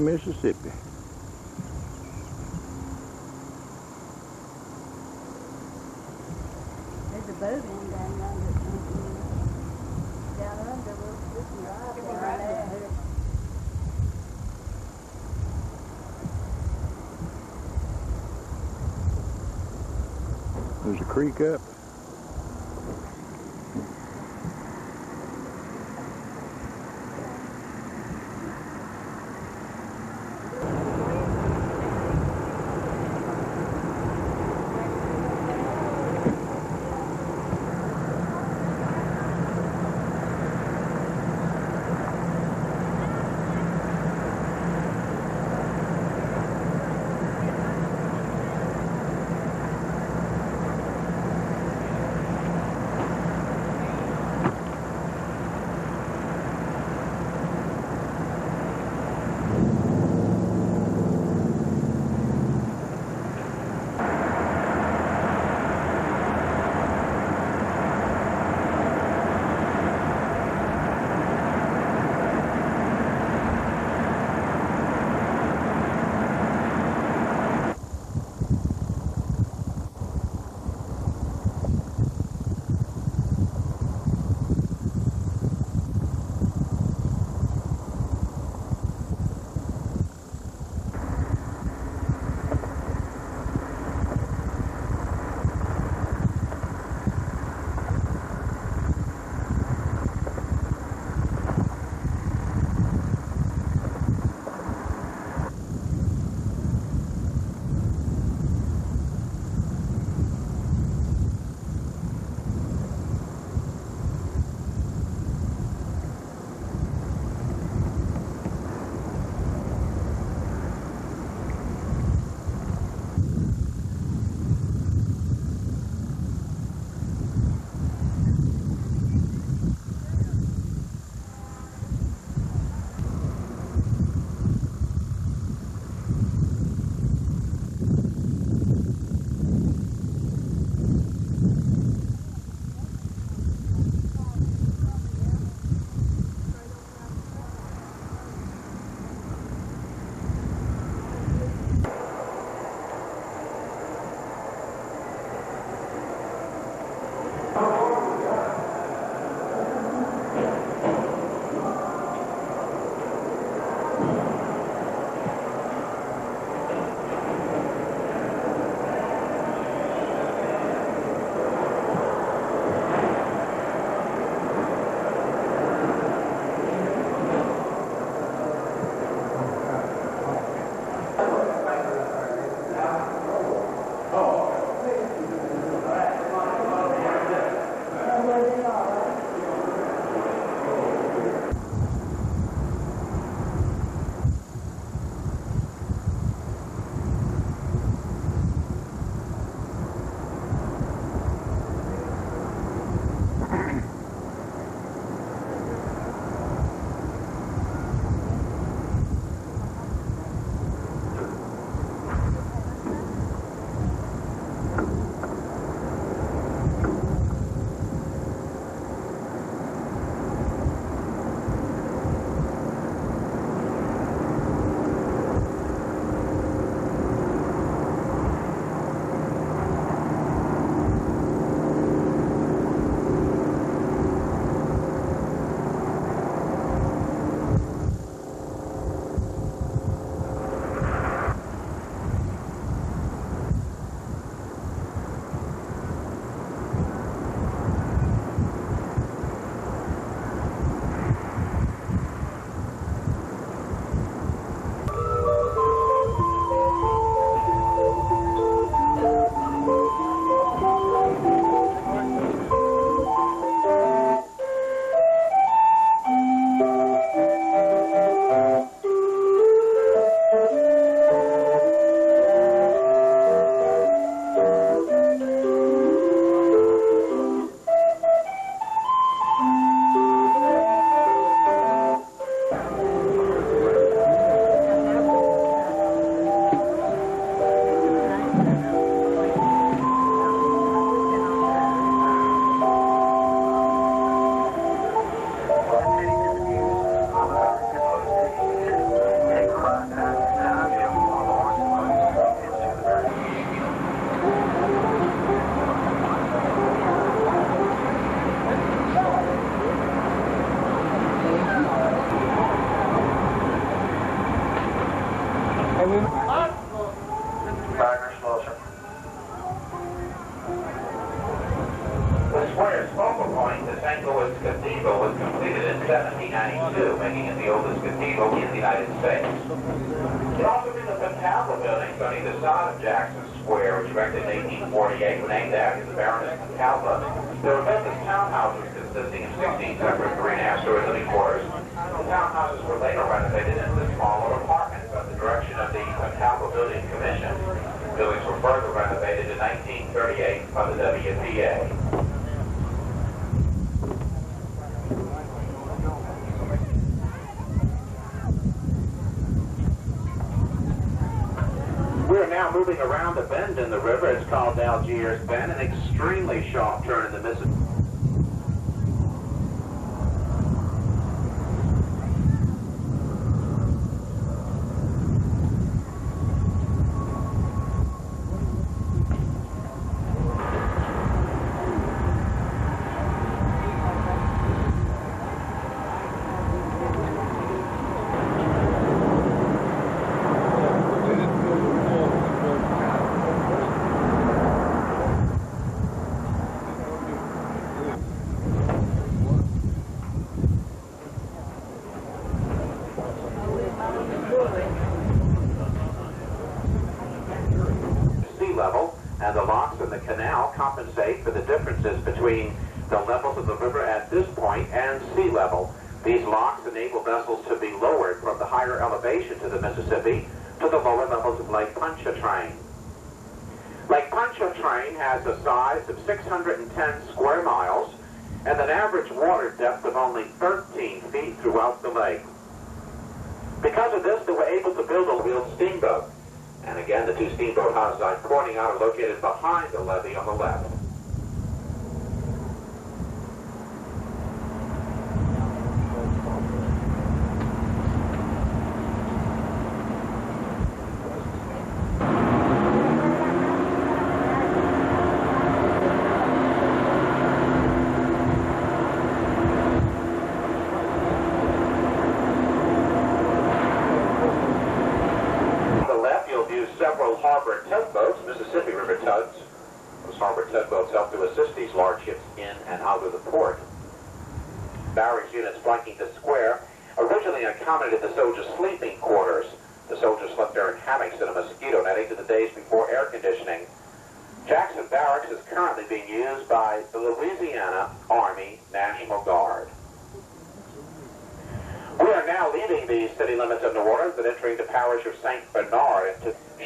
Mississippi. There's a boat in down under. Down under, we'll drive down there. There's a creek up. Wagner, slow, sir. The square's focal point, the St. Louis Cathedral, was completed in 1792, making it the oldest cathedral in the United States. It also been the Pentabla buildings on either side of Jackson Square, which erected in 1848, were named after the Baroness Pentabla. They were built as townhouses consisting of 16 separate 3.5-story living quarters. The townhouses were later renovated into smaller apartments under the direction of the Pentabla Building Commission. Buildings were further renovated in 1938 by the WPA. We're now moving around a bend in the river. It's called Algiers Bend, an extremely sharp turn in the Mississippi. Level, and the locks in the canal compensate for the differences between the levels of the river at this point and sea level. These locks enable vessels to be lowered from the higher elevation to the Mississippi to the lower levels of Lake Pontchartrain. Lake Pontchartrain has a size of 610 square miles and an average water depth of only 13 feet throughout the lake. Because of this, they were able to build a wheeled steamboat. And again, the two steamboat houses I'm pointing out are located behind the levee on the left. Several harbor tugboats, Mississippi River tugs. Those harbor tugboats help to assist these large ships in and out of the port. Barracks units flanking the square originally accommodated the soldiers' sleeping quarters. The soldiers slept there in hammocks in a mosquito netting to the days before air conditioning. Jackson Barracks is currently being used by the Louisiana Army National Guard. We are now leaving the city limits of New Orleans and entering the parish of St. Bernard.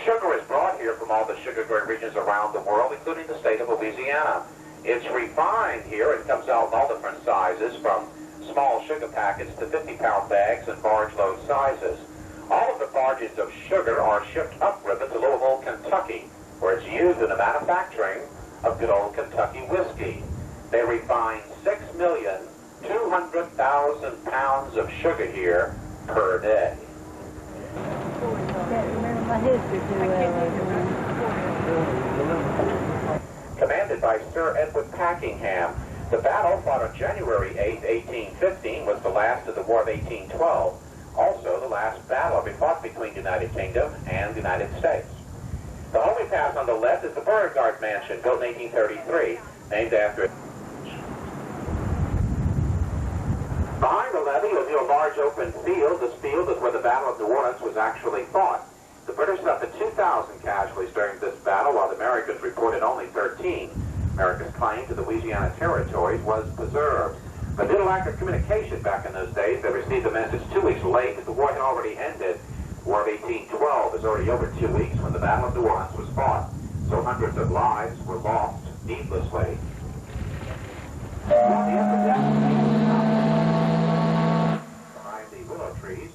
Sugar is brought here from all the sugar-growing regions around the world, including the state of Louisiana. It's refined here and comes out in all different sizes, from small sugar packets to 50-pound bags and barge load sizes. All of the barges of sugar are shipped upriver to Louisville, Kentucky, where it's used in the manufacturing of good old Kentucky whiskey. They refine 6,200,000 pounds of sugar here per day. Commanded by Sir Edward Packingham, the battle fought on January 8, 1815 was the last of the War of 1812, also the last battle ever fought between the United Kingdom and the United States. The home we pass on the left is the Beauregard Mansion, built in 1833, named after it. Behind the levee, you'll view a large open field. This field is where the Battle of New Orleans was actually fought. The British suffered 2,000 casualties during this battle, while the Americans reported only 13. America's claim to the Louisiana territories was preserved. But due to lack of communication back in those days, they received the message 2 weeks late that the war had already ended. The War of 1812 is already over 2 weeks when the Battle of New Orleans was fought. So hundreds of lives were lost needlessly. Behind the willow trees.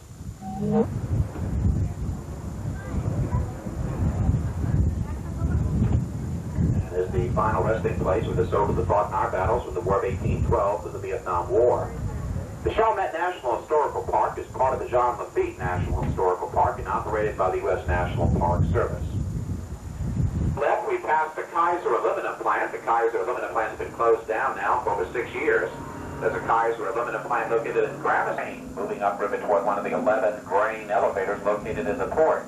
Is the final resting place where the soldiers that fought in our battles from the War of 1812 to the Vietnam War. The Chalmette National Historical Park is part of the John Lafitte National Historical Park and operated by the U.S. National Park Service. Left, we passed the Kaiser aluminum plant. The Kaiser aluminum plant has been closed down now for over 6 years. There's a Kaiser aluminum plant located in Gramercy, moving upriver toward one of the 11 grain elevators located in the port.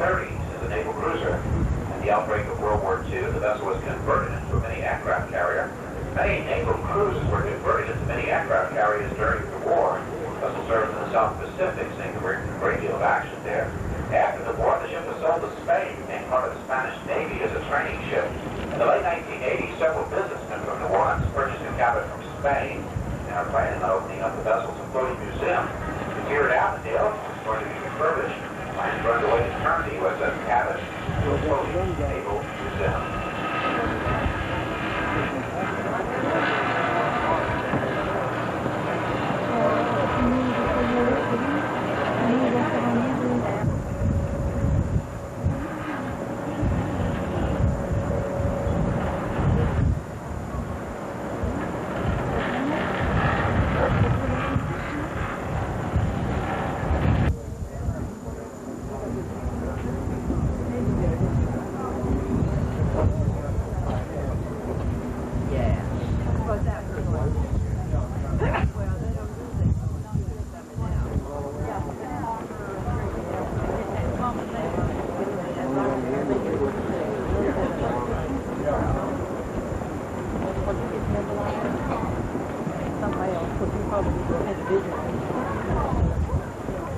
1930s as a naval cruiser. At the outbreak of World War II, the vessel was converted into a mini-aircraft carrier. Many naval cruises were converted into mini-aircraft carriers during the war. The vessel served in the South Pacific, seeing a great deal of action there. After the war, the ship was sold to Spain, became part of the Spanish Navy as a training ship. In the late 1980s, several businessmen from New Orleans purchased a cabin from Spain and are planning on opening up the vessel's floating museum. To tear it out, the deal is going to be refurbished. Plans for underway to turn the USS Cabot to a floating naval museum.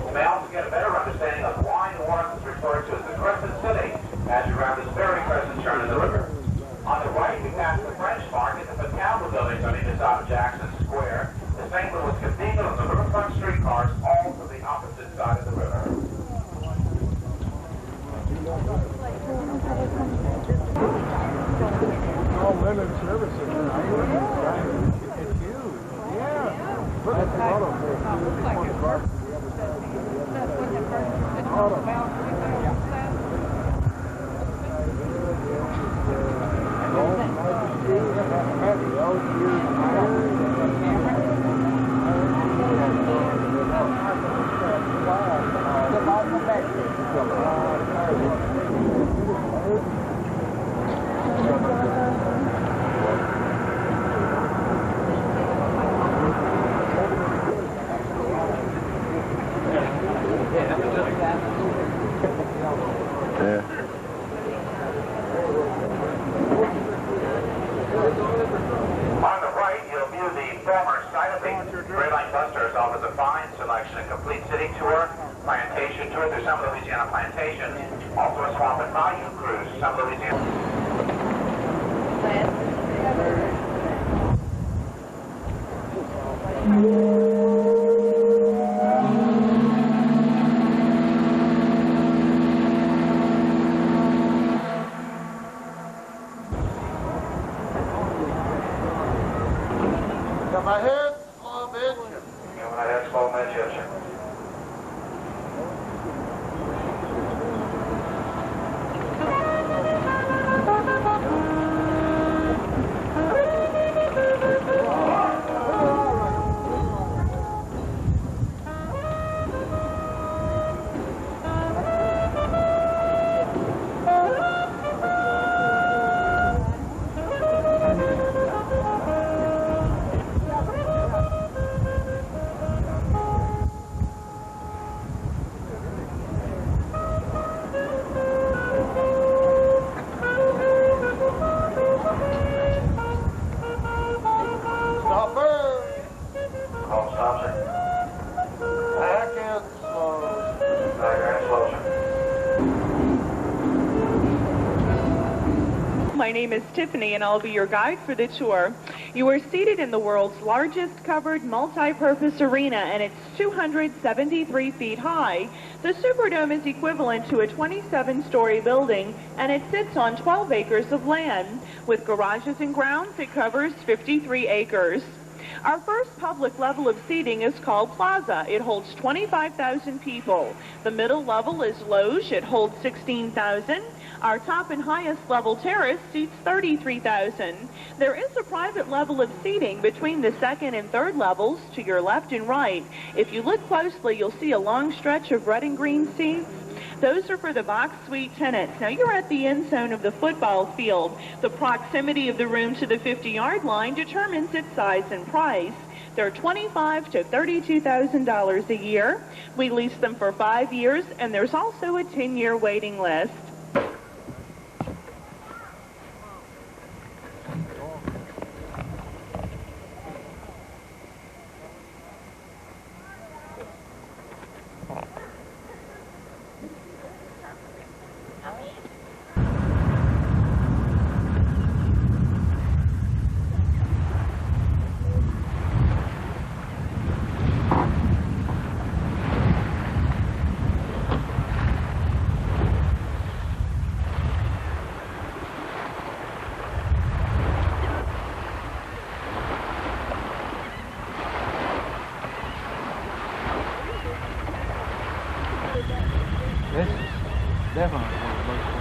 You may also get a better understanding of why New Orleans is referred to as the Crescent City as you round this very crescent turn in the river. On the right, we pass the French Market, the Fatale buildings on either side of Jackson Square, the St. Louis Cathedral, and the riverfront streetcars, all to the opposite side of the river. All women services. It's huge. Yeah. Look at the auto. On the right, you'll view the former site of the Gray Line Busters, offers a fine selection, a complete city tour, plantation tour through some of the Louisiana plantations, also a swamp and bayou cruise to some of Louisiana. Got my head, slow bitch. Give my head slow midshipship. My name is Tiffany, and I'll be your guide for the tour. You are seated in the world's largest covered multi-purpose arena, and it's 273 feet high. The Superdome is equivalent to a 27-story building, and it sits on 12 acres of land. With garages and grounds, it covers 53 acres. Our first public level of seating is called Plaza. It holds 25,000 people. The middle level is Loge. It holds 16,000. Our top and highest level terrace seats 33,000. There is a private level of seating between the second and third levels to your left and right. If you look closely, you'll see a long stretch of red and green seats. Those are for the box suite tenants. Now, you're at the end zone of the football field. The proximity of the room to the 50-yard line determines its size and price. They're $25,000 to $32,000 a year. We lease them for 5 years, and there's also a 10-year waiting list. This is definitely one of the most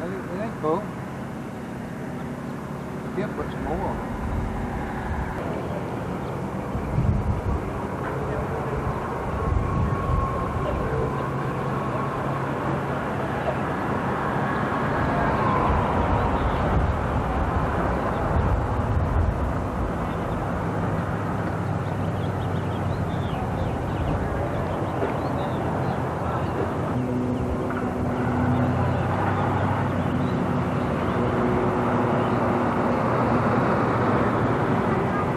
Isn't that cool? Skip puts more on.